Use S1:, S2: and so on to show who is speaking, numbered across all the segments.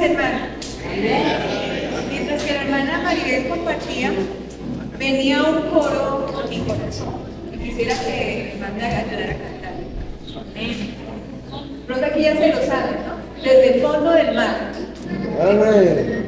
S1: hermano. Mientras que la hermana Maribel compartía, venía un coro a mi corazón. Y quisiera que el hermano me ayudara a cantar. Amén. Pronto aquí ya se lo saben, ¿no? Desde el fondo del mar.
S2: Amén.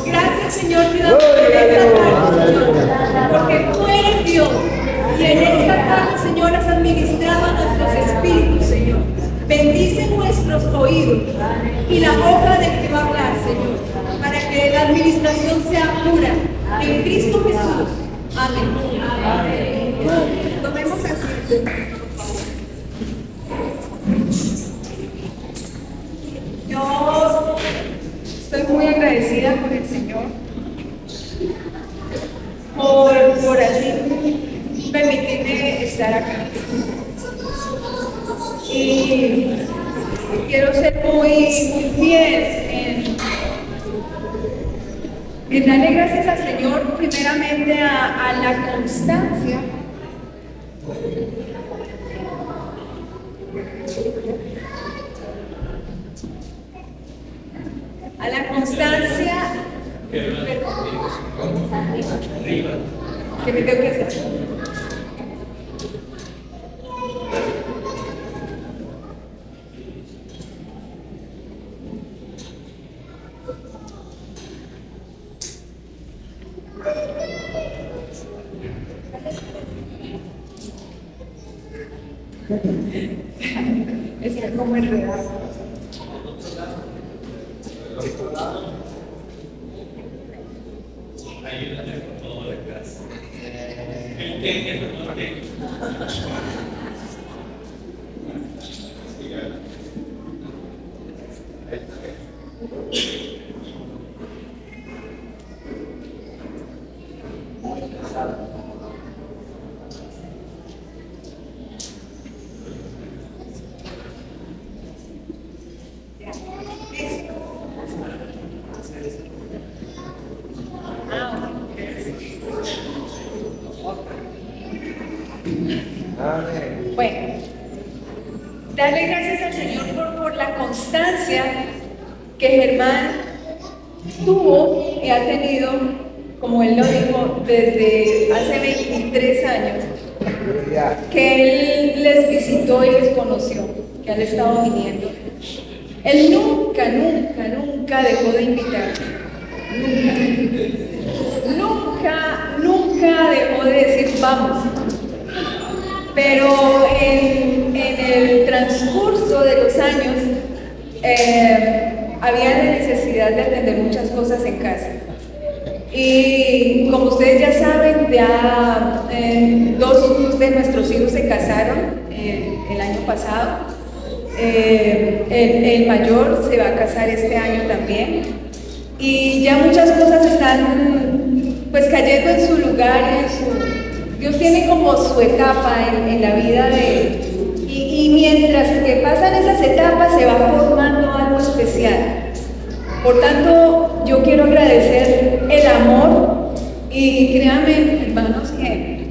S1: Gracias, Señor, te damos por esta tarde, Señor, porque tú eres Dios. Y en esta tarde, Señor, has administrado a nuestros espíritus, Señor. Bendice nuestros oídos y la boca del que va a hablar, Señor, para que la administración sea pura. En Cristo Jesús. Amén. Amén. Tomemos asiento. Yo estoy muy agradecida con el Señor por allí permitirme estar acá. Y quiero ser muy fiel en darle gracias al Señor, primeramente a la constancia. A la constancia que me tengo que hacer. Está como enredado.
S3: Ayúdame por favor, gracias.
S2: Amén.
S1: Bueno, darle gracias al Señor por la constancia que Germán tuvo y ha tenido, como él lo dijo, desde hace 23 años,
S2: Aleluya.
S1: que él les visitó y les conoció, que han estado viniendo. Él nunca, nunca, nunca dejó de invitar. Nunca, nunca dejó de decir vamos. Pero en el transcurso de los años había la necesidad de atender muchas cosas en casa. Y como ustedes ya saben, ya dos de nuestros hijos se casaron el año pasado. El mayor se va a casar este año también. Y ya muchas cosas están pues cayendo en su lugar. Dios tiene como su etapa en la vida de él. Y mientras que pasan esas etapas se va formando algo especial. Por tanto, yo quiero agradecer el amor y créanme, hermanos, que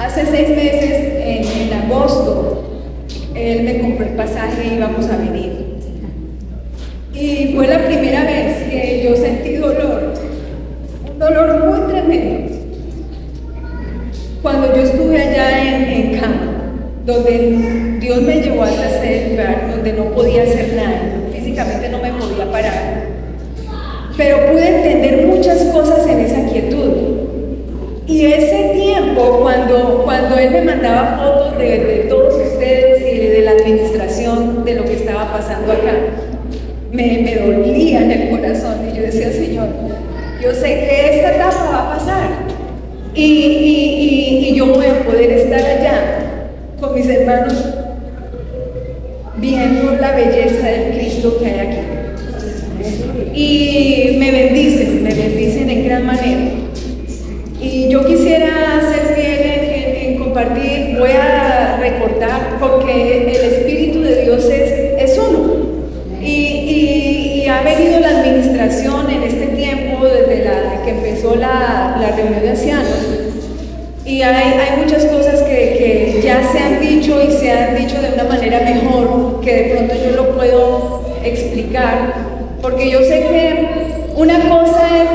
S1: hace 6 meses, en agosto, él me compró el pasaje y íbamos a venir. Y fue la primera vez que yo sentí dolor, un dolor muy tremendo. Cuando yo estuve allá en cama, donde Dios me llevó hasta ese lugar, donde no podía hacer nada, físicamente no me podía parar, pero pude entender muchas cosas en esa quietud. Y ese tiempo, cuando él me mandaba fotos de todos ustedes y de la administración de lo que estaba pasando acá, me dolía en el corazón y yo decía, Señor, yo sé que esta etapa va a pasar y yo voy a poder estar allá con mis hermanos viendo la belleza del Cristo que hay aquí. Y me bendicen en gran manera. Y yo quisiera ser fiel en compartir, voy a recortar, porque el Espíritu de Dios es uno. Y ha venido la administración en este tiempo, desde que empezó la reunión de ancianos. Y hay muchas cosas que ya se han dicho y se han dicho de una manera mejor, que de pronto yo lo puedo explicar, porque yo sé que una cosa es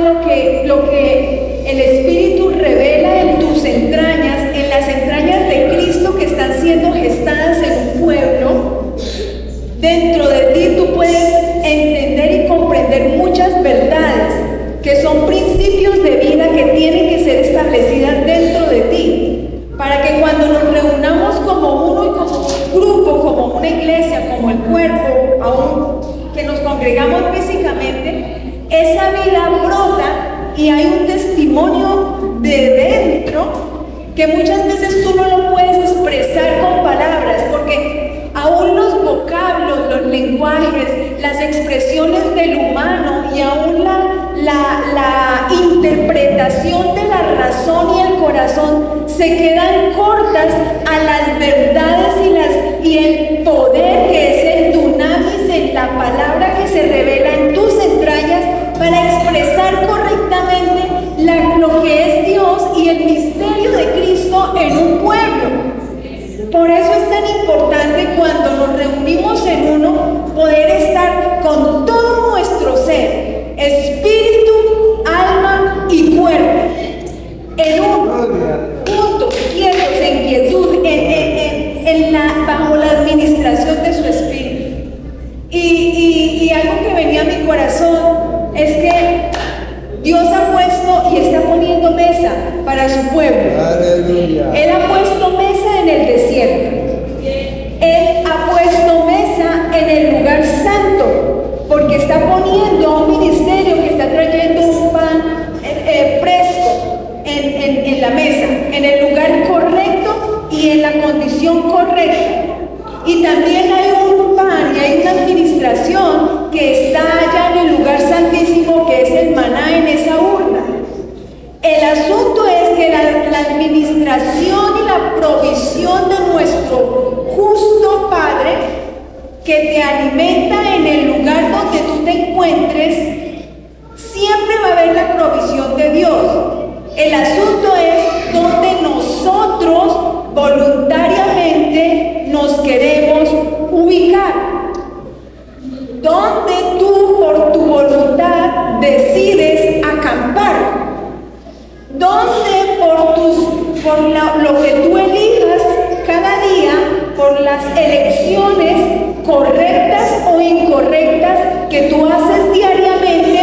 S1: lo que el Espíritu revela en tus entrañas, en las entrañas de Cristo que están siendo gestadas en un pueblo. Dentro de ti tú puedes entender y comprender muchas verdades que son principios de vida que tienen que ser establecidas dentro de ti, para que cuando nos reunamos como uno y como un grupo, como una iglesia, como el cuerpo, aún que nos congregamos físicamente, esa vida brota y hay un testimonio de dentro que muchas veces tú no lo puedes expresar con palabras, porque aún los vocablos, los lenguajes, las expresiones del humano y aún la interpretación de la razón y el corazón se quedan cortas a las verdades y el poder que es el dunamis, en la palabra que se revela en tus entrañas para expresar correctamente lo que es Dios y el misterio de Cristo en un pueblo. Por eso es tan importante cuando nos reunimos en uno poder estar con todo nuestro ser, espíritu, alma y cuerpo, en uno, juntos, quietos, en quietud, bajo la administración de su espíritu. Y algo que venía a mi corazón es que Dios ha puesto y está poniendo mesa para su pueblo.
S2: Aleluya.
S1: Él ha puesto mesa en el desierto. Él ha puesto mesa en el lugar santo, porque está poniendo un ministerio que está trayendo un pan fresco en la mesa, en el lugar correcto y en la condición correcta. Y también hay un pan y hay una administración que está allá en el lugar santísimo, que es el maná en esa urna. El asunto es que la administración y la provisión de nuestro justo Padre, que te alimenta en el lugar donde tú te encuentres, siempre va a haber la provisión de Dios. El asunto es donde nosotros queremos ubicar. ¿Dónde tú por tu voluntad decides acampar? ¿Dónde por lo que tú elijas cada día, por las elecciones correctas o incorrectas que tú haces diariamente,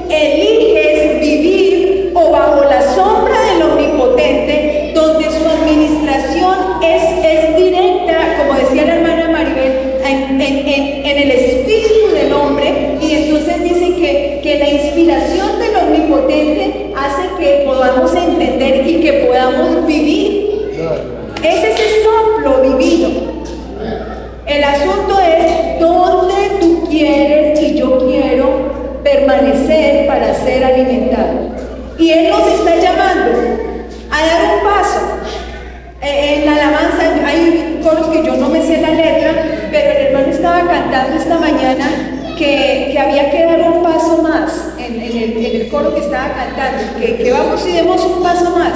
S1: eliges vivir o bajo la sombra del Omnipotente, donde su administración es directa, como decía la hermana Maribel, en el espíritu del hombre? Y entonces dice que la inspiración del Omnipotente hace que podamos entender y que podamos vivir. Es ese soplo divino. El asunto es dónde tú quieres y yo quiero permanecer para ser alimentado. Y Él nos está llamando a dar un paso. En la alabanza hay coros que yo no me sé la letra, pero el hermano estaba cantando esta mañana que había que dar un paso más en el coro que estaba cantando, que vamos y demos un paso más.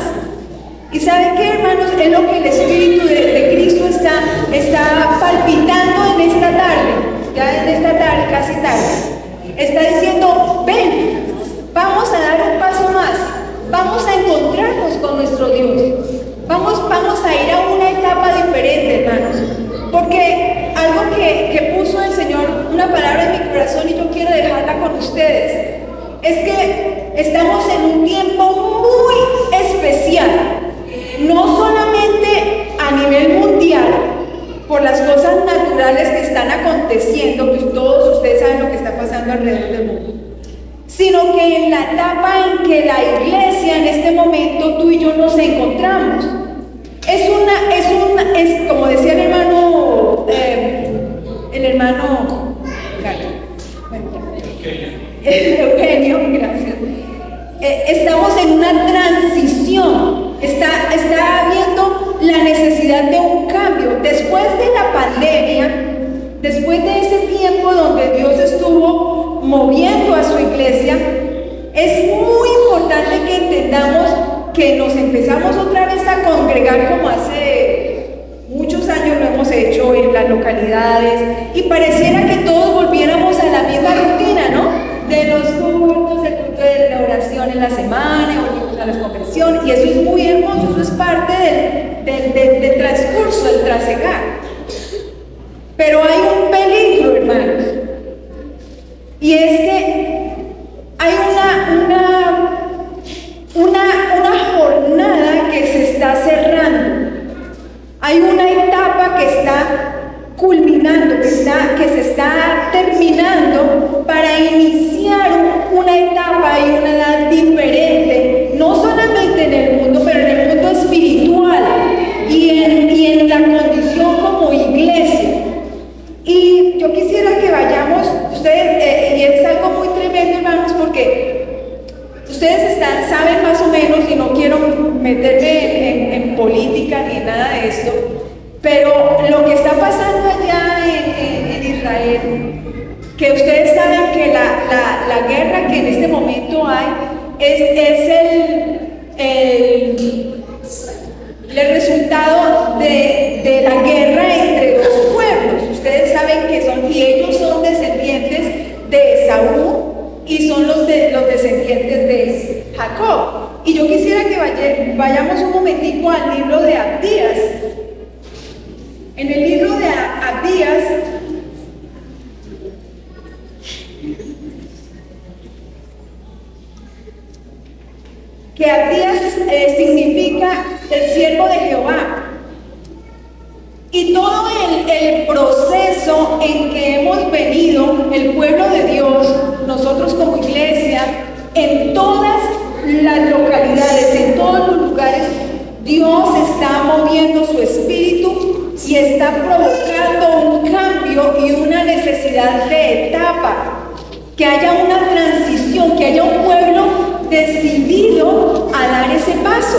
S1: ¿Y saben qué, hermanos? Es lo que el Espíritu de Cristo está palpitando en esta tarde, ya en esta tarde, casi tarde. Está diciendo, ven, vamos a dar un paso más, vamos a encontrarnos con nuestro Dios, vamos a ir a una etapa diferente, hermanos, porque algo que puso el Señor, una palabra en mi corazón y yo quiero dejarla con ustedes, es que estamos en un tiempo muy especial. No solamente a nivel mundial, por las cosas naturales que están aconteciendo, que todos ustedes saben lo que está pasando alrededor del mundo, sino que en la etapa en que la iglesia en este momento tú y yo nos encontramos. Es como decía el hermano Eugenio, gracias. Estamos en una transición. Está habiendo la necesidad de un cambio. Después de la pandemia, después de ese tiempo donde Dios estuvo moviendo a su iglesia, es muy importante que entendamos que nos empezamos otra vez a congregar como hace muchos años lo hemos hecho en las localidades, y pareciera que todos volviéramos a la misma rutina, ¿no? De los cultos, el culto de la oración en la semana, volvimos a las convenciones, y eso es muy hermoso, eso es parte del transcurso, del trasegar. Pero hay un peligro, hermanos, y es que hay una jornada que se está cerrando, hay una etapa que está culminando, que se está terminando para iniciar una etapa y una edad diferente, no solamente en el mundo, pero en el mundo espiritual y en la condición como iglesia. Y yo quisiera que vayamos, ustedes, y es algo muy tremendo, hermanos, porque ustedes saben más o menos, y no quiero meterme en política ni nada de esto, pero lo que está pasando allá en Israel, que ustedes saben que la guerra que en este momento hay es el resultado de la guerra entre dos pueblos. Ustedes saben que y ellos son descendientes de Esaú y son los descendientes de Jacob. Y yo quisiera que vayamos un momentico al libro de Abdías. En el libro de Abdías, que Abdías significa el siervo de Jehová, y todo el proceso en que hemos venido, el pueblo de Dios, nosotros como iglesia, en todas las localidades, en todos los lugares, Dios está moviendo su espíritu y está provocando un cambio y una necesidad de etapa, que haya una transición, que haya un pueblo decidido a dar ese paso,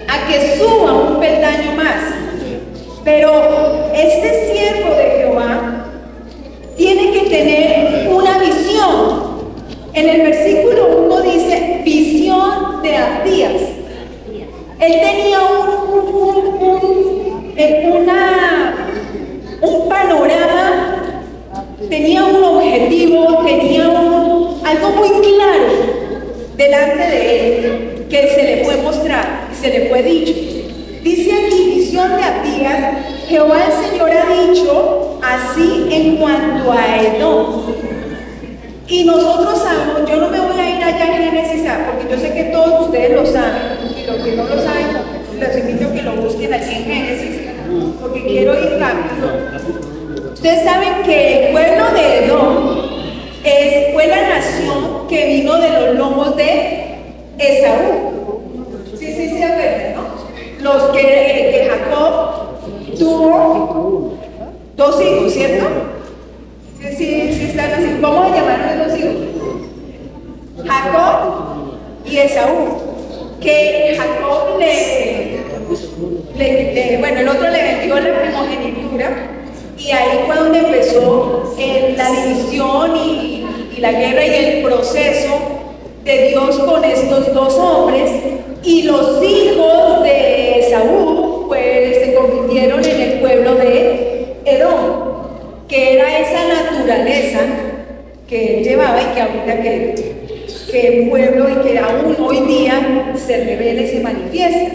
S1: a que suba un peldaño más. Pero este siervo de Jehová tiene que tener una visión. En el versículo 1 dice, visión de Abdías. Él tenía panorama, tenía un objetivo, tenía algo muy claro delante de él, que se le fue mostrado, se le fue dicho. Dice aquí, visión de Abdías: Jehová el Señor ha dicho así en cuanto a Edom. Y nosotros sabemos, yo no me voy a ir allá en Génesis, porque yo sé que todos ustedes lo saben, y los que no lo saben, les invito a que lo busquen aquí en Génesis, porque quiero ir rápido. Ustedes saben que el pueblo de Edom fue la nación que vino de los lomos de Esaú. Sí, ¿verdad? ¿No? Los que Jacob tuvo dos hijos, ¿cierto? Sí, están así. ¿Cómo se llamaron los dos hijos? Jacob y Esaú. Que Jacob bueno, el otro le vendió la primogenitura, y ahí fue donde empezó la división y la guerra y el proceso de Dios con estos dos hombres. Y los hijos de Esaú pues se convirtieron en el pueblo de Edom, que era esa naturaleza que él llevaba y que ahorita que el pueblo y que aún hoy día se revela y se manifiesta.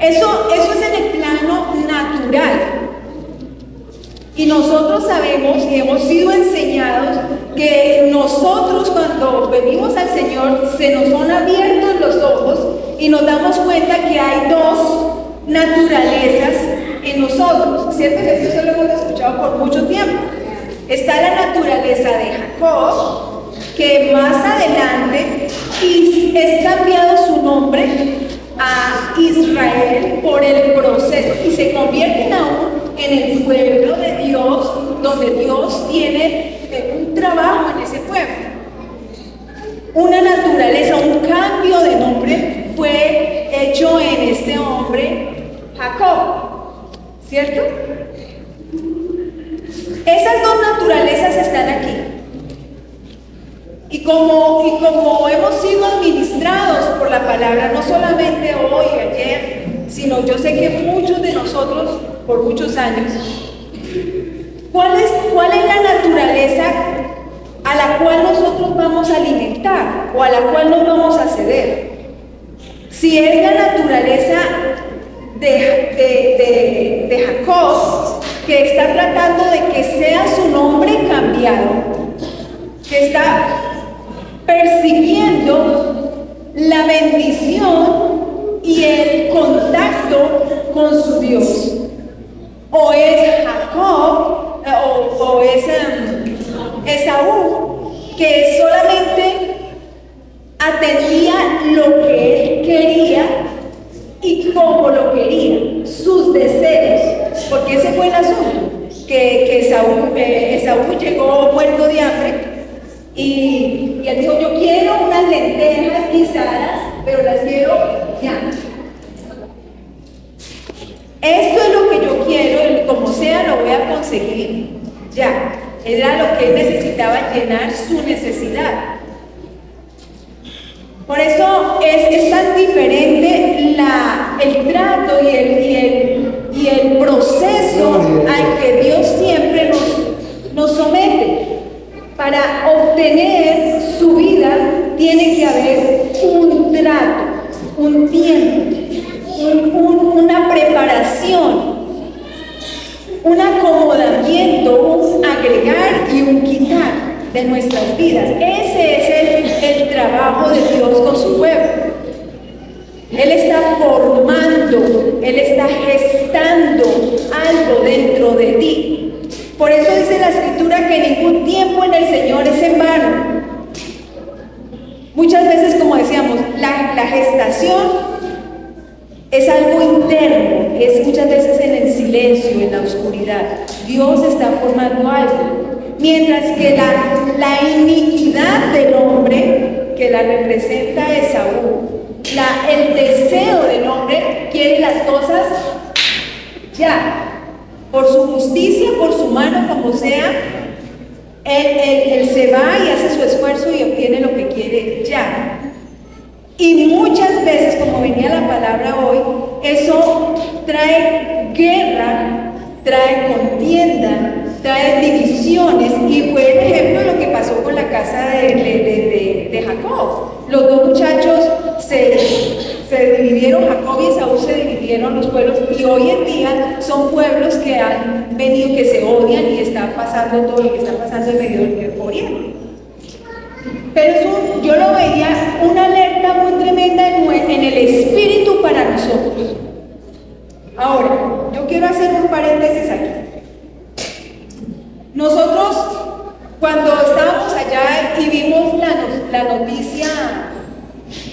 S1: Eso es en el plano natural. Y nosotros sabemos y hemos sido enseñados que nosotros, cuando venimos al Señor, se nos son abiertos los ojos y nos damos cuenta que hay dos naturalezas en nosotros, ¿cierto? Que eso lo hemos escuchado por mucho tiempo. Está la naturaleza de Jacob, que más adelante es cambiado su nombre a Israel por el proceso, y se convierten aún en el pueblo de Dios, donde Dios tiene un trabajo en ese pueblo. Una naturaleza, un cambio de nombre fue hecho en este hombre Jacob, ¿cierto? Esas dos naturalezas están aquí. Y como hemos sido administrados por la palabra, no solamente hoy, ayer, sino yo sé que muchos de nosotros, por muchos años, ¿cuál es la naturaleza a la cual nosotros vamos a alimentar o a la cual nos vamos a ceder? Si es la naturaleza de Jacob, que está tratando de que sea su nombre cambiado, que está persiguiendo la bendición y el contacto con su Dios, o es Jacob o es Esaú, que solamente atendía lo que él quería y cómo lo quería, sus deseos, porque ese fue el asunto, que Esaú llegó muerto de hambre. Y él dijo: yo quiero unas lentejas guisadas, pero las quiero ya. Esto es lo que yo quiero, y como sea lo voy a conseguir ya. Era lo que él necesitaba, llenar su necesidad. Por eso es tan diferente el trato y el proceso al que Dios siempre nos somete. Para obtener su vida tiene que haber un trato, un tiempo, una preparación, un acomodamiento, un agregar y un quitar de nuestras vidas. Ese es el trabajo de Dios con su pueblo. Él está formando, Él está gestando algo dentro de ti. Por eso dice la Escritura que ningún tiempo en el Señor es en vano. Muchas veces, como decíamos, la gestación es algo interno, es muchas veces en el silencio, en la oscuridad. Dios está formando algo. Mientras que la iniquidad del hombre, que la representa Esaú, el deseo del hombre quiere las cosas ya. Por su justicia, por su mano, como sea, él se va y hace su esfuerzo y obtiene lo que quiere ya. Y muchas veces, como venía la palabra hoy, eso trae guerra, trae contienda, trae divisiones, y fue el ejemplo de lo que pasó con la casa de Jacob. Los dos muchachos se dividieron, Jacob y Esaú se dividieron los pueblos, y hoy en día son pueblos que han venido, que se odian, y está pasando todo lo que está pasando en Medio Oriente. Pero eso yo lo veía una alerta muy tremenda en el espíritu para nosotros. Ahora, yo quiero hacer un paréntesis aquí. Nosotros, cuando estábamos allá y vimos la noticia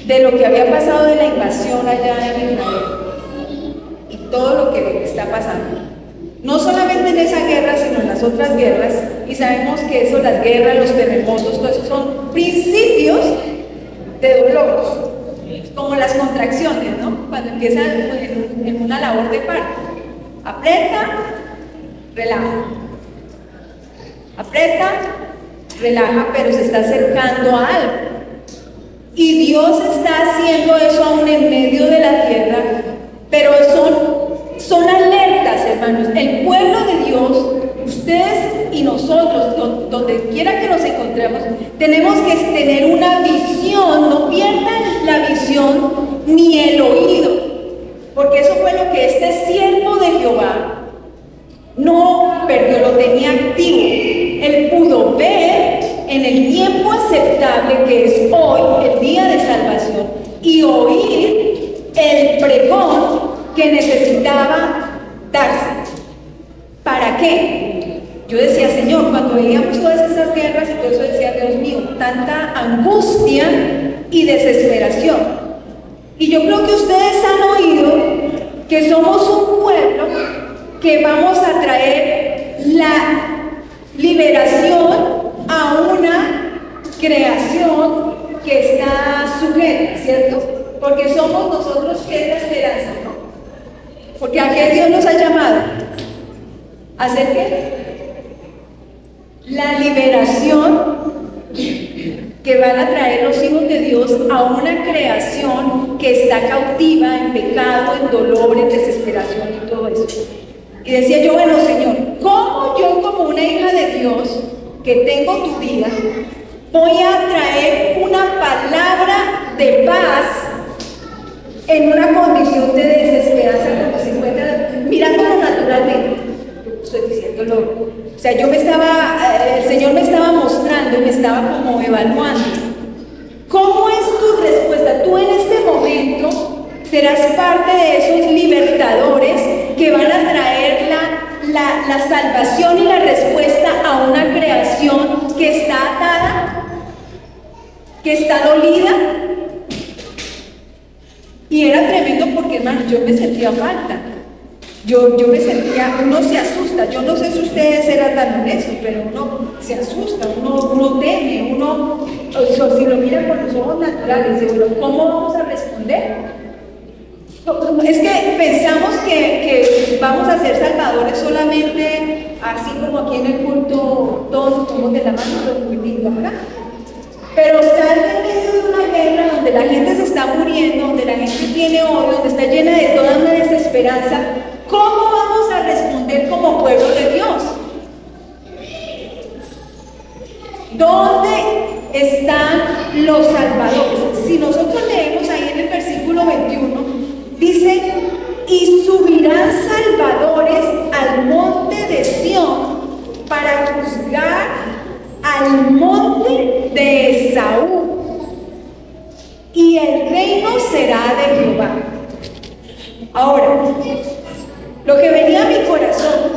S1: de lo que había pasado de la invasión allá en Israel y todo lo que está pasando, no solamente en esa guerra, sino en las otras guerras, y sabemos que eso, las guerras, los terremotos, todo eso son principios de dolor, como las contracciones, ¿no? Cuando empiezan en una labor de parto, aprieta, relaja, aprieta, relaja, pero se está acercando a algo, y Dios está haciendo eso aún en medio de la tierra, pero son alertas, hermanos. El pueblo de Dios, ustedes y nosotros, donde quiera que nos encontremos, tenemos que tener una visión. No pierdan la visión ni el oído, porque eso fue lo que este siervo de Jehová no perdió, lo tenía activo. Él pudo ver en el tiempo aceptable, que es hoy, el día de salvación, y oír el pregón que necesitaba darse. ¿Para qué? Yo decía, Señor, cuando veíamos todas esas guerras y todo eso, decía, Dios mío, tanta angustia y desesperación. Y yo creo que ustedes han oído que somos un pueblo que vamos a traer la liberación a una creación que está sujeta, ¿cierto? Porque somos nosotros que es la esperanza, ¿no? Porque ¿a qué Dios nos ha llamado? ¿A hacer qué? La liberación que van a traer los hijos de Dios a una creación que está cautiva en pecado, en dolor, en desesperación y todo eso. Y decía yo, bueno, Señor, ¿cómo yo como una hija de Dios que tengo tu vida voy a traer una palabra de paz en una condición de desesperanza como se encuentra, mirándolo naturalmente? Estoy diciéndolo. O sea, el Señor me estaba mostrando, me estaba como evaluando. ¿Cómo es tu respuesta? Tú en este momento serás parte de esos libertadores que van a traer la salvación y la respuesta a una creación que está atada, que está dolida. Y era tremendo porque, hermano, yo me sentía falta. Yo me sentía, uno se asusta. Yo no sé si ustedes eran tan honestos, pero uno se asusta, uno teme, si lo mira con los ojos naturales, dice, bueno, ¿cómo vamos a responder? Es que pensamos que vamos a ser salvadores solamente así como aquí en el culto, todos tomamos de la mano, pero muy lindo, ¿verdad? Pero estar en medio de una guerra donde la gente se está muriendo, donde la gente tiene odio, donde está llena de toda una desesperanza, ¿cómo vamos a responder como pueblo de Dios? ¿Dónde están los salvadores? Si nosotros leemos ahí en el versículo 21, dice, y subirán salvadores al monte de Sión para juzgar al monte de Esaú, y el reino será de Jehová. Ahora, lo que venía a mi corazón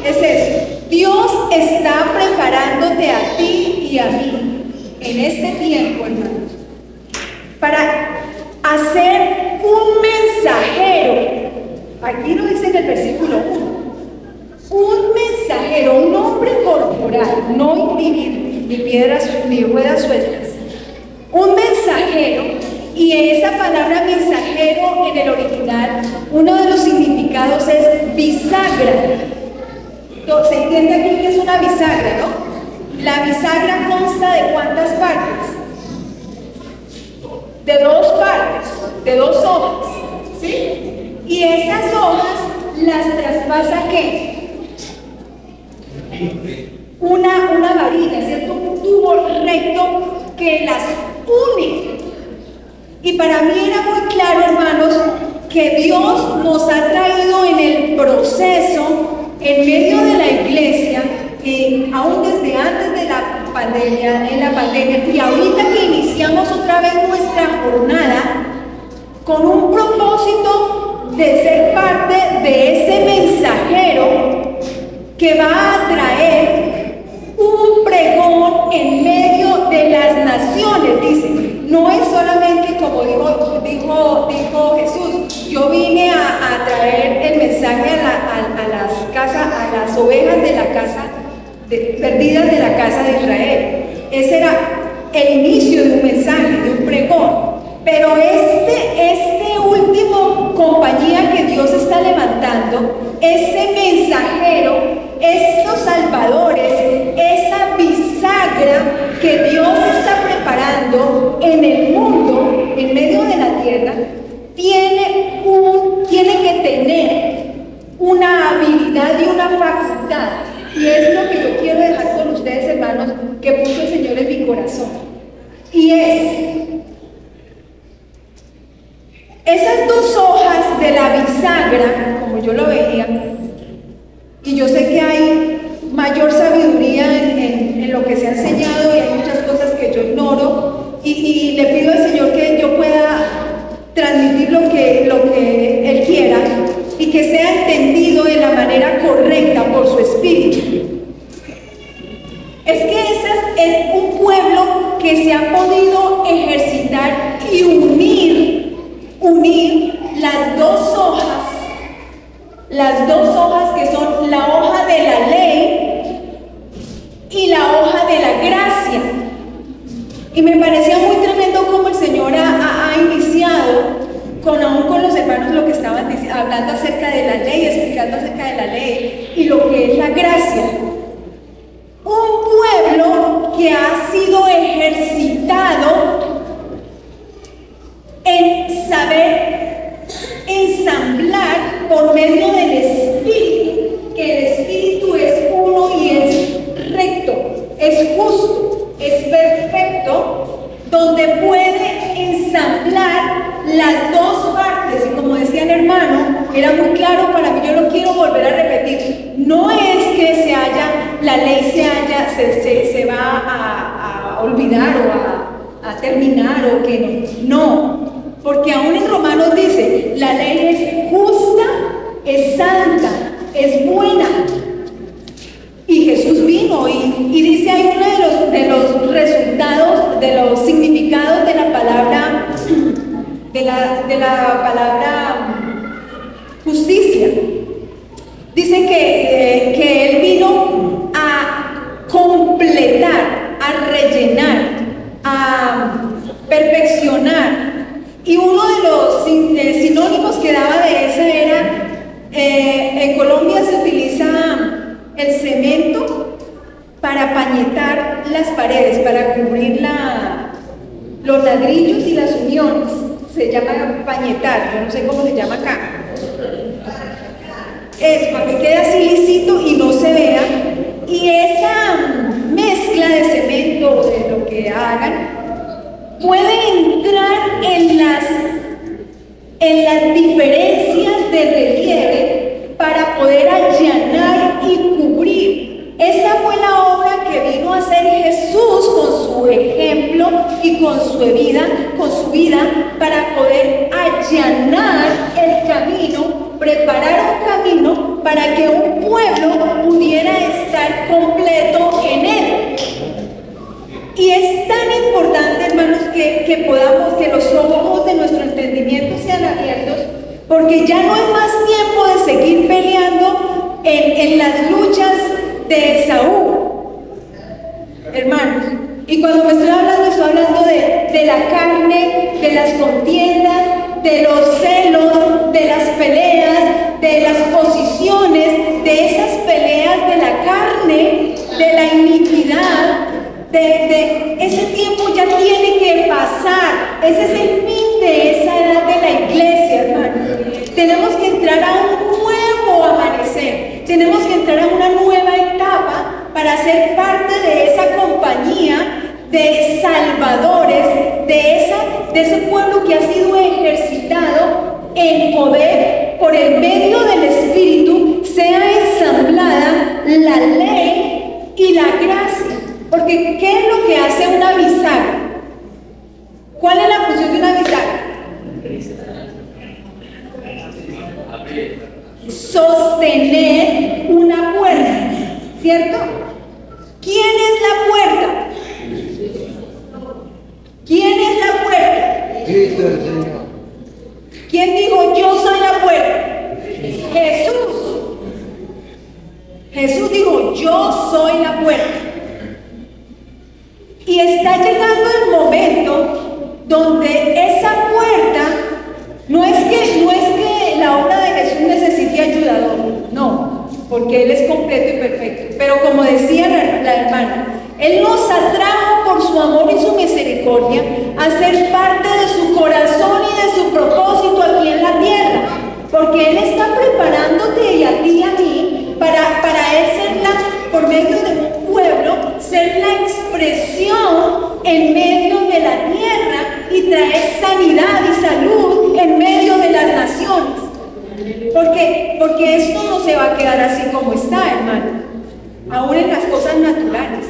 S1: es eso. Dios está preparándote a ti y a mí en este tiempo, hermanos, para hacer un mensajero. Aquí lo dice en el versículo 1. Un mensajero, un hombre corporal, no individuos, ni piedras, ni ruedas sueltas. Un mensajero, y esa palabra mensajero en el original, uno de los significados es bisagra. Se entiende aquí que es una bisagra, ¿no? La bisagra consta de ¿cuántas partes? De 2 partes, de 2 hojas, ¿sí? Y esas hojas las traspasa ¿qué? una varilla, ¿cierto? Un tubo recto que las une. Y para mí era muy claro, hermanos, que Dios nos ha traído en el proceso, en medio de la iglesia, aún desde antes de la pandemia, y ahorita que iniciamos otra vez nuestra jornada, con un propósito de ser parte de ese mensajero que va a traer un pregón en medio de las naciones. Dice, no es solamente como dijo Jesús, yo vine a traer el mensaje a las casas, a las ovejas de la casa, perdidas de la casa de Israel. Ese era el inicio de un mensaje, de un pregón. Pero este último compañía que Dios está levantando, ese mensajero, esos salvadores, esa bisagra que Dios está preparando en el mundo, en medio de la tierra, tiene que tener una habilidad y una facultad. Y es lo que yo quiero dejar con ustedes, hermanos, que puso el Señor en mi corazón. Y esas dos hojas de la bisagra, como yo lo veía, y yo sé que hay mayor sabiduría en lo que se ha enseñado y hay muchas cosas que yo ignoro, y le pido al Señor que yo pueda transmitir lo que Él quiera y que sea entendido de la manera correcta por su Espíritu. Es que es un pueblo que se ha podido ejercitar y unir las dos hojas que son la hoja de la ley y la hoja de la gracia. Y me parecía muy tremendo como el Señor ha iniciado aún con los hermanos lo que estaban hablando acerca de la ley, explicando acerca de la ley y lo que es la gracia. Un pueblo que ha sido ejercitado en saber ensamblar por medio del Espíritu, que el Espíritu es uno y es recto, es justo, es perfecto, donde puede ensamblar las dos partes. Y como decía el hermano, era muy claro para mí, yo lo quiero volver a repetir, no es que la ley se va a olvidar o a terminar o que no, porque aún en Romanos dice, la ley es justa, es santa, es buena. Y Jesús vino y dice ahí uno de los resultados, de los significados de la palabra, de la palabra justicia. Dice que Él vino a completar, a rellenar, a perfeccionar. Y uno de los sinónimos que daba de eso era, en Colombia se utiliza el cemento para pañetar las paredes, para cubrir los ladrillos y las uniones. Se llama pañetar, yo no sé cómo se llama acá. Es para que quede así lisito y no se vea. Y esa mezcla de cemento o de lo que hagan puede entrar en las diferencias de relieve para poder allanar y cubrir. Esa fue la obra que vino a hacer Jesús con su ejemplo y con su vida para poder allanar el camino, preparar un camino para que un pueblo pudiera estar completo en él. Y es tan importante, hermanos, que podamos, que los ojos de nuestro entendimiento sean abiertos, porque ya no hay más tiempo de seguir peleando en las luchas de Esaú, hermanos. Y cuando me estoy hablando de la carne, de las contiendas, de los celos, de las peleas, de las posiciones, de esas peleas de la carne, de la iniquidad, de ese tiempo ya tiene que pasar. Ese es el fin de esa edad de la iglesia, hermanos. Tenemos que entrar a un nuevo amanecer, tenemos que entrar a una nueva etapa para ser de salvadores de ese pueblo que ha sido ejercitado en poder por el medio del Espíritu, sea ensamblada la ley y la gracia. Porque ¿qué es lo que hace una bisagra? ¿Cuál es la función de una bisagra? Sostener una puerta, ¿cierto? ¿Quién es la puerta? ¿Quién es la puerta?
S2: Cristo el Señor.
S1: ¿Quién dijo yo soy la puerta? Jesús. Jesús dijo yo soy la puerta. Y está llegando el momento donde esa puerta no es que la obra de Jesús necesite ayudador, no, porque Él es completo y perfecto. Pero como decía la hermana, Él nos atrajo por su amor y su misericordia a ser parte de su corazón y de su propósito aquí en la tierra, porque Él está preparándote y a ti y a mí para Él ser por medio de un pueblo, ser la expresión en medio de la tierra y traer sanidad y salud en medio de las naciones. Porque esto no se va a quedar así como está, hermano. Aún en las cosas naturales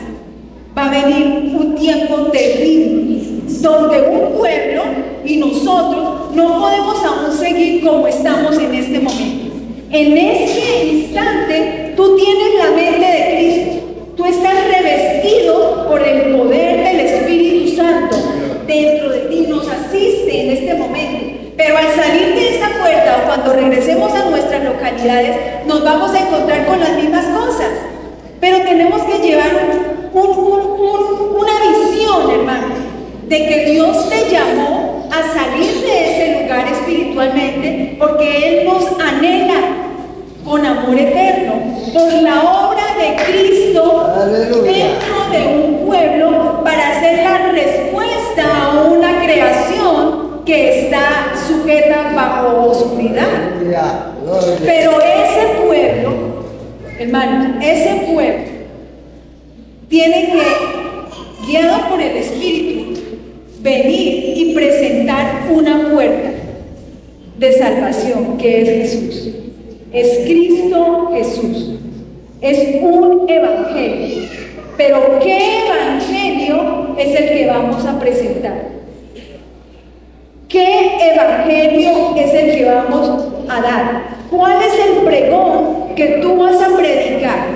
S1: va a venir un tiempo terrible donde un pueblo y nosotros no podemos aún seguir como estamos en este momento. En este instante tú tienes la mente de Cristo, tú estás revestido por el poder del Espíritu Santo dentro de ti, nos asiste en este momento. Pero al salir de esa puerta o cuando regresemos a nuestras localidades, nos vamos a encontrar con las mismas cosas. Pero tenemos que llevar una visión, hermano, de que Dios te llamó a salir de ese lugar espiritualmente, porque Él nos anhela con amor eterno por la obra de Cristo.
S2: Aleluya.
S1: Dentro de un pueblo para hacer la respuesta a una creación que está sujeta bajo oscuridad.
S2: Aleluya. Gloria.
S1: Pero ese pueblo, hermanos, ese pueblo tiene que, guiado por el Espíritu, venir y presentar una puerta de salvación que es Jesús. Es Cristo Jesús. Es un evangelio. Pero ¿qué evangelio es el que vamos a presentar? ¿Qué evangelio es el que vamos a dar? ¿Cuál es el pregón que tú vas a predicar?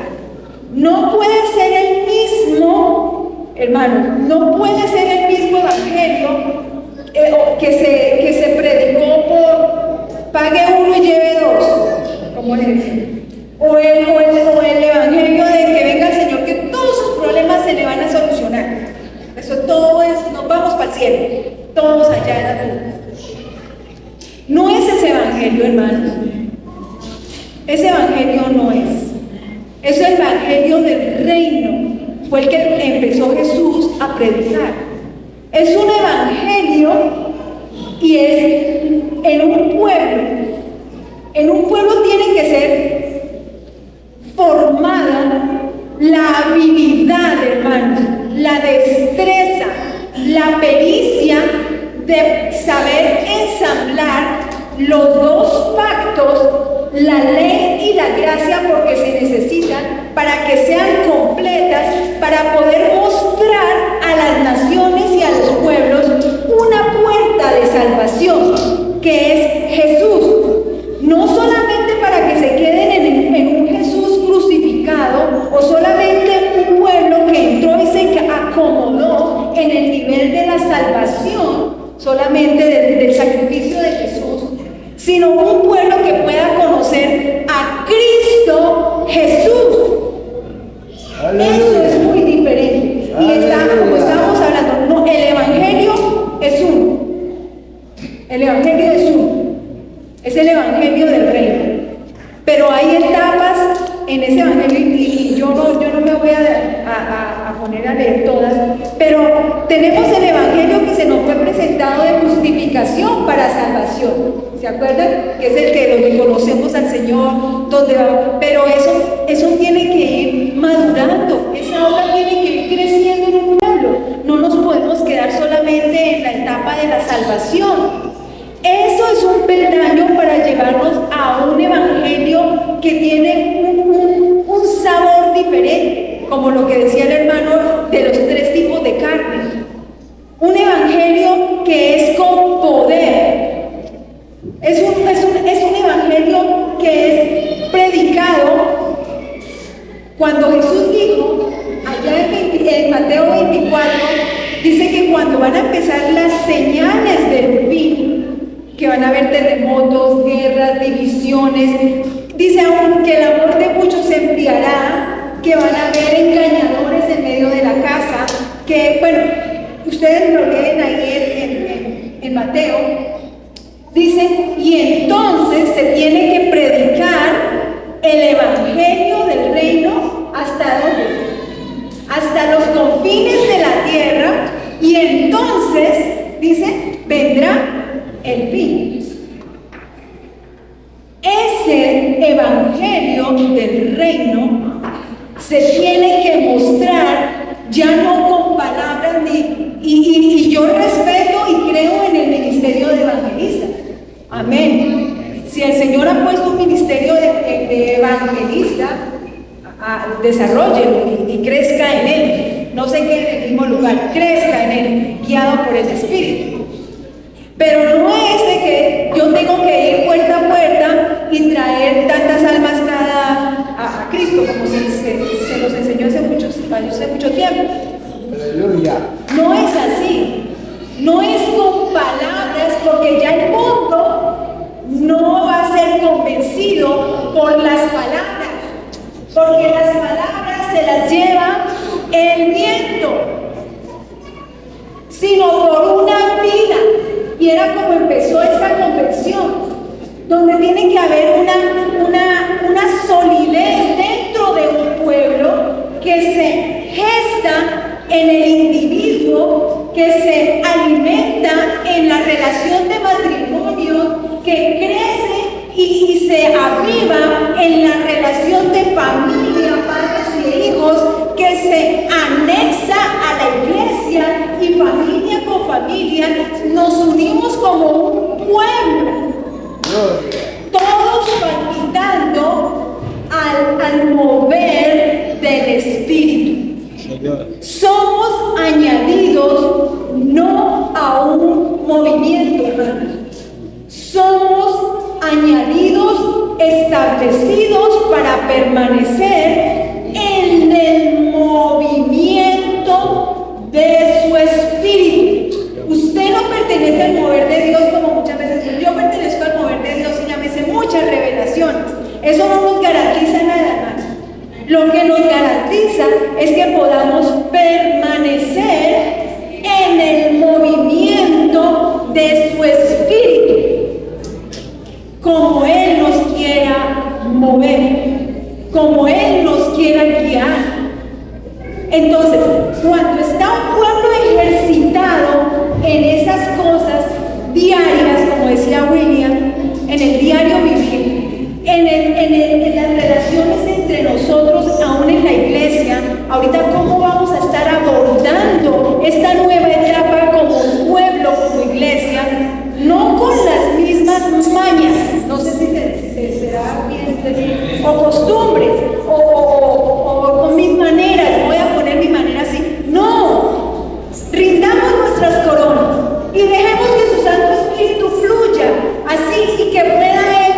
S1: No puede ser el mismo, hermanos, no puede ser el mismo evangelio que se predicó por pague uno y lleve dos, como es o el evangelio de que venga el Señor, que todos sus problemas se le van a solucionar. Eso todo es, nos vamos para el cielo, todos allá en la tumba. No es ese evangelio, hermanos. Ese evangelio no es. Es el evangelio del reino. Fue el que empezó Jesús a predicar. Es un evangelio y es en un pueblo. En un pueblo tiene que ser formada la habilidad, hermanos, la destreza, la pericia de saber ensamblar los dos pactos, la ley y la gracia, porque se necesitan para que sean completas, para poder mostrar a las naciones y a los pueblos una puerta de salvación, que es Jesús. No solamente para que se queden en un Jesús crucificado, o solamente un pueblo que entró y se acomodó en el nivel de la salvación, solamente del sacrificio de Jesús, sino un pueblo que pueda conocer a Cristo Jesús.
S2: Aleluya.
S1: Eso es muy diferente. Y está, como estábamos hablando, no, el evangelio es uno. El evangelio es uno. Es el evangelio del reino. Pero hay etapas en ese evangelio y yo no me voy a poner a leer todas, pero tenemos el evangelio que se nos fue presentado de justificación para salvación. ¿Se acuerdan? Que es el que donde conocemos al Señor, pero eso tiene que ir madurando, esa obra tiene que ir creciendo en un pueblo. No podemos quedar solamente en la etapa de la salvación. Eso es un peldaño para llevarnos a un evangelio que tiene un sabor diferente, como lo que decía el hermano de los 3 tipos de carne. Un evangelio que es con poder. Es un evangelio que es predicado. Cuando Jesús dijo, allá en Mateo 24, dice que cuando van a empezar las señales del fin, que van a haber terremotos, guerras, divisiones, dice aún que el amor de muchos se enfriará, que van a haber engañadores en medio de la casa, que, bueno, ustedes lo leen ahí en Mateo, dice, y entonces se tiene que predicar el evangelio del reino, ¿hasta dónde? Hasta los confines de la tierra, y entonces, dice, vendrá el fin. Ese evangelio del reino se tiene que mostrar ya no con palabras y yo respeto y creo en el ministerio de evangelista. Amén. Si el Señor ha puesto un ministerio de evangelista, desarróllelo y crezca en él. No se quede en el mismo lugar, crezca en él, guiado por el Espíritu. Pero no es de que yo tengo que ir puerta a puerta y traer tantas almas a Cristo, como se nos enseñó hace mucho tiempo.
S2: Aleluya.
S1: No es así. No es con palabras, porque ya el mundo no va a ser convencido por las palabras, porque las palabras se las lleva el viento, sino por una vida. Y era como empezó esta conversión, donde tiene que haber una solidez dentro de un pueblo que se gesta en el individuo, que se alimenta en la relación de matrimonio, que crece y se aviva en la relación de familia, padres y hijos, que se anexa a la iglesia y familia con familia, nos unimos como un pueblo. Todos palpitando al mover del Espíritu. Somos añadidos no a un movimiento, hermanos. Somos añadidos, establecidos para permanecer en el movimiento de su Espíritu. Usted no pertenece al mover de Dios como muchas veces. Yo pertenezco al mover de Dios y ya me sé muchas revelaciones. Eso no nos garantiza nada más. Lo que nos garantiza es que podamos permanecer en el movimiento de su Espíritu, como Él nos quiera mover, como Él nos quiera guiar. Entonces, cuando está un pueblo ejercitado en esas cosas diarias, como decía William, en el diario vivir, en las relaciones entre nosotros, aún en la iglesia, ahorita cómo vamos a estar abordando esta nueva etapa como pueblo, como iglesia, no con las mismas mañas, no sé si será bien decir, o costumbres, o con mis maneras, voy a poner mi manera así. No, rindamos nuestras coronas y dejemos que su Santo Espíritu fluya así y que pueda Él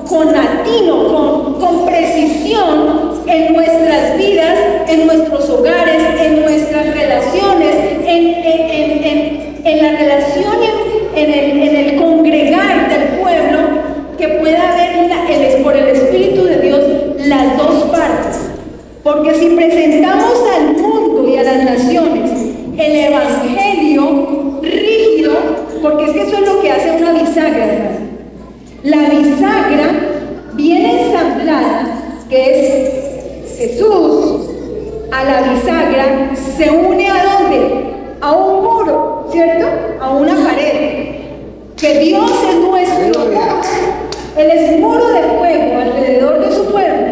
S1: con atino, con precisión en nuestras vidas, en nuestros hogares, en nuestras relaciones, en la relación, en el congregar del pueblo, que pueda haber por el Espíritu de Dios las dos partes. Porque si presentamos al mundo y a las naciones el Evangelio rígido, porque es que eso es lo que hace una bisagra, ¿verdad? La bisagra viene ensamblada, que es Jesús. A la bisagra se une ¿a dónde? A un muro, ¿cierto? A una pared. Que Dios es nuestro muro. Él es muro de fuego alrededor de su pueblo.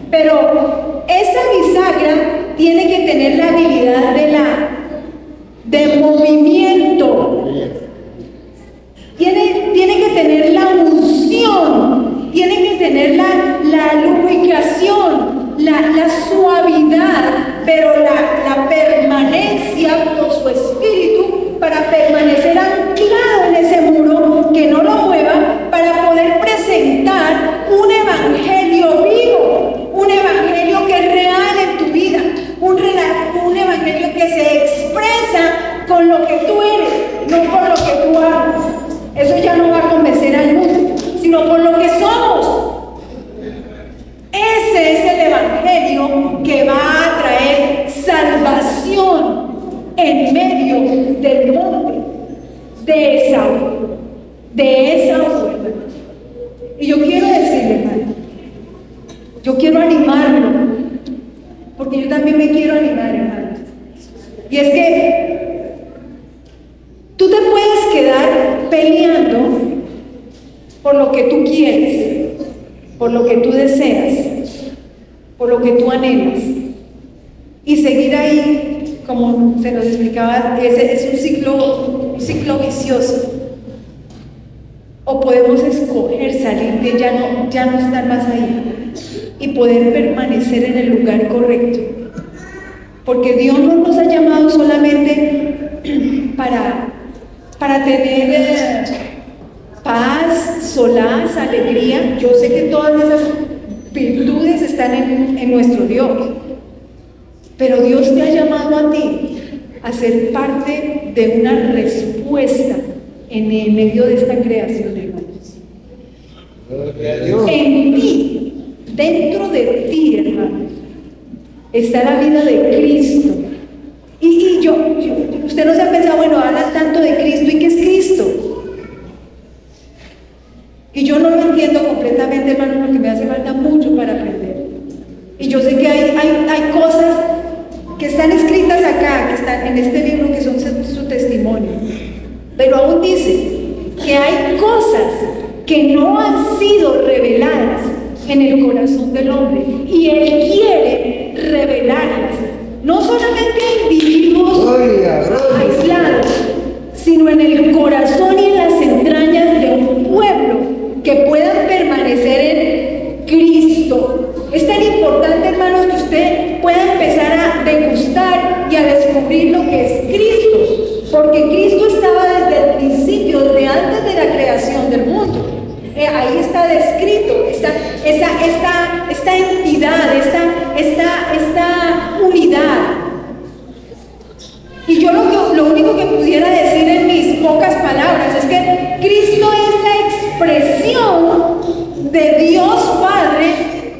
S1: Pero esa bisagra tiene que tener la habilidad de la Tiene que tener la unción, tiene que tener la lubricación, la suavidad, pero la permanencia por su espíritu para permanecer anclado en ese muro, que no lo mueva, para poder presentar un evangelio vivo, un evangelio que es real en tu vida, un evangelio que se expresa con lo que tú eres, no por lo que tú hagas. Eso ya no va a convencer al mundo, sino por lo que somos. Ese es el evangelio que va a traer salvación en medio del monte de Esaú, hermano. Y yo quiero decirle, hermano, yo quiero animarlo, porque yo también me quiero animar, hermano. Y es que tú te puedes quedar peleando por lo que tú quieres, por lo que tú deseas, por lo que tú anhelas, y seguir ahí, como se nos explicaba, ese es un ciclo vicioso. O podemos escoger salir de ya no estar más ahí y poder permanecer en el lugar correcto, porque Dios no nos ha llamado solamente para tener paz, solaz, alegría. Yo sé que todas esas virtudes están en nuestro Dios, pero Dios te ha llamado a ti a ser parte de una respuesta en el medio de esta creación, hermanos. En ti, dentro de ti, hermanos, está la vida de Cristo. Y usted no se ha pensado, bueno, habla tanto de Cristo, ¿y qué es Cristo? Y yo no lo entiendo completamente, hermano, porque me hace falta mucho para aprender. Y yo sé que hay cosas que están escritas acá, que están en este libro, que son su testimonio. Pero aún dice que hay cosas que no han sido reveladas en el corazón del hombre, y Él quiere revelarlas, no solamente a individuos aislados, sino en el corazón y en las entrañas de un pueblo que puedan permanecer en Cristo. Es tan importante, hermanos, que usted pueda empezar a degustar y a descubrir lo que es Cristo, porque Cristo estaba desde el principio, desde antes de la creación del mundo. Ahí está descrito esta entidad, esta unidad. Y yo lo único que pudiera decir en mis pocas palabras es que Cristo es la expresión de Dios Padre,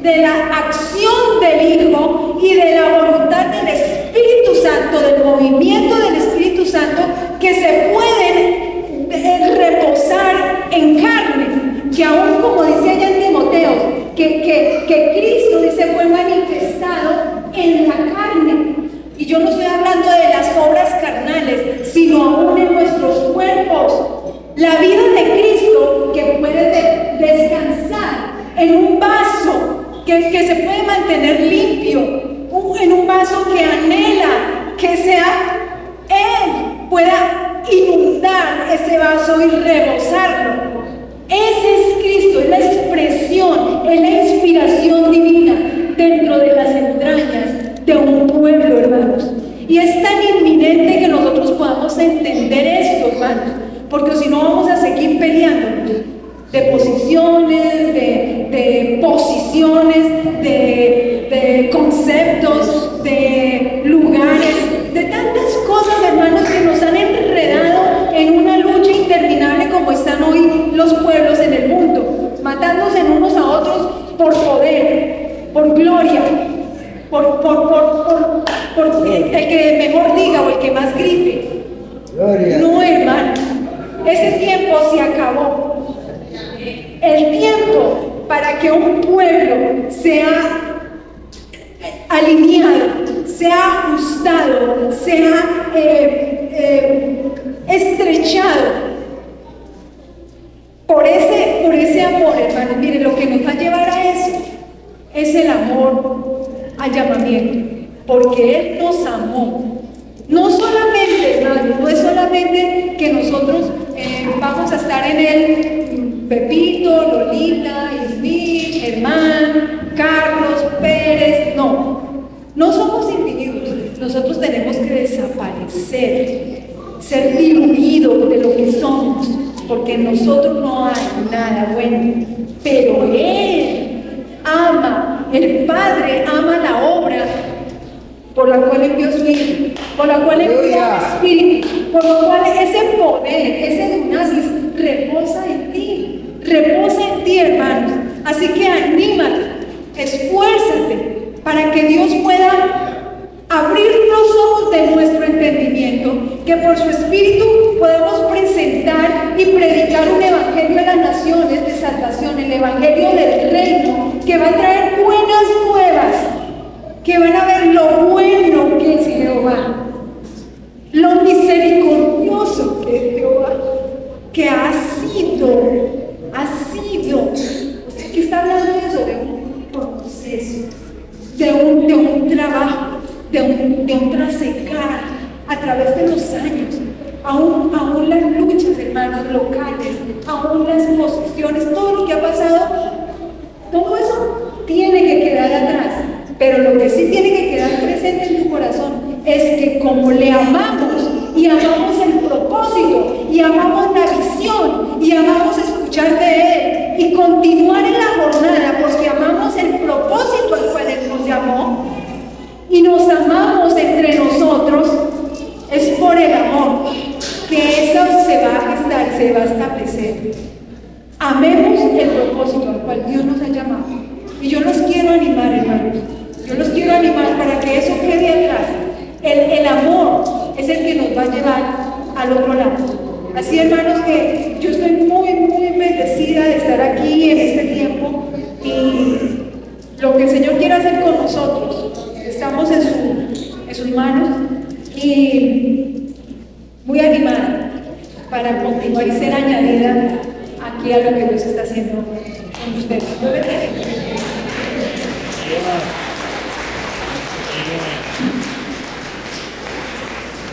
S1: de la acción del Hijo y de la voluntad del Espíritu Santo, del movimiento del Espíritu Santo, que se pueden reposar en carne, que aún, como dice allá en Timoteo, que Cristo, dice, fue manifestado en la carne. Y yo no estoy hablando de las obras carnales, sino aún en nuestros cuerpos. La vida de Cristo, que puede descansar en un vaso que se puede mantener limpio, en un vaso que anhela que sea Él, pueda inundar ese vaso y rebosarlo. Ese es Cristo, es la expresión, es la inspiración divina dentro de las entrañas de un pueblo, hermanos. Y es tan inminente que nosotros podamos entender esto, hermanos, porque si no vamos a seguir peleándonos de posiciones, de posiciones, de conceptos, de lugares, de tantas cosas, hermanos, que nos han enredado en una lucha interminable como están hoy los pueblos en el mundo, matándose unos a otros por poder, por gloria, por el que mejor diga o el que más grite.
S2: Gloria.
S1: No, hermanos, ese tiempo se acabó. El tiempo para que un pueblo sea alineado, sea ajustado, sea estrechado por ese amor, hermanos. Miren, lo que nos va a llevar a eso es el amor al llamamiento, porque Él nos amó. No solamente, hermanos, no es solamente que nosotros en él Pepito, Lolita, Ismil, Germán, Carlos, Pérez. No somos individuos. Nosotros tenemos que desaparecer, ser diluidos de lo que somos, porque en nosotros no hay nada bueno. Pero Él ama, el Padre ama la obra por la cual envió su Hijo, por la cual envió el Espíritu, por lo cual ese poder, ese dunamis reposa en ti, hermanos. Así que anímate, esfuérzate para que Dios pueda abrir los ojos de nuestro entendimiento, que por su Espíritu podamos presentar y predicar un evangelio a las naciones de salvación, el evangelio del reino, que va a traer buenas nuevas, que van a ver lo bueno que es Jehová, lo misericordioso que es Jehová, que ha sido. ¿Usted qué está hablando de eso? De un proceso, de un trabajo, de un trasecar a través de los años, aún las luchas, hermanos, locales, aún las posiciones, todo lo que ha pasado, todo eso tiene que quedar atrás. Pero lo que sí tiene que quedar presente en tu corazón es que como le amamos y amamos el propósito y amamos la visión y amamos escuchar de Él y continuar en la jornada porque amamos el propósito al cual Él nos llamó y nos amamos entre nosotros, es por el amor que eso se va a gestar, se va a establecer. Amemos el propósito al cual Dios nos ha llamado. Y yo los quiero animar, hermanos. Yo los quiero animar para que eso quede atrás. El amor es el que nos va a llevar al otro lado. Así, hermanos, que yo estoy muy bendecida de estar aquí en este tiempo y lo que el Señor quiere hacer con nosotros, estamos en sus manos y muy animada para continuar y ser añadida aquí a lo que Dios está haciendo con ustedes.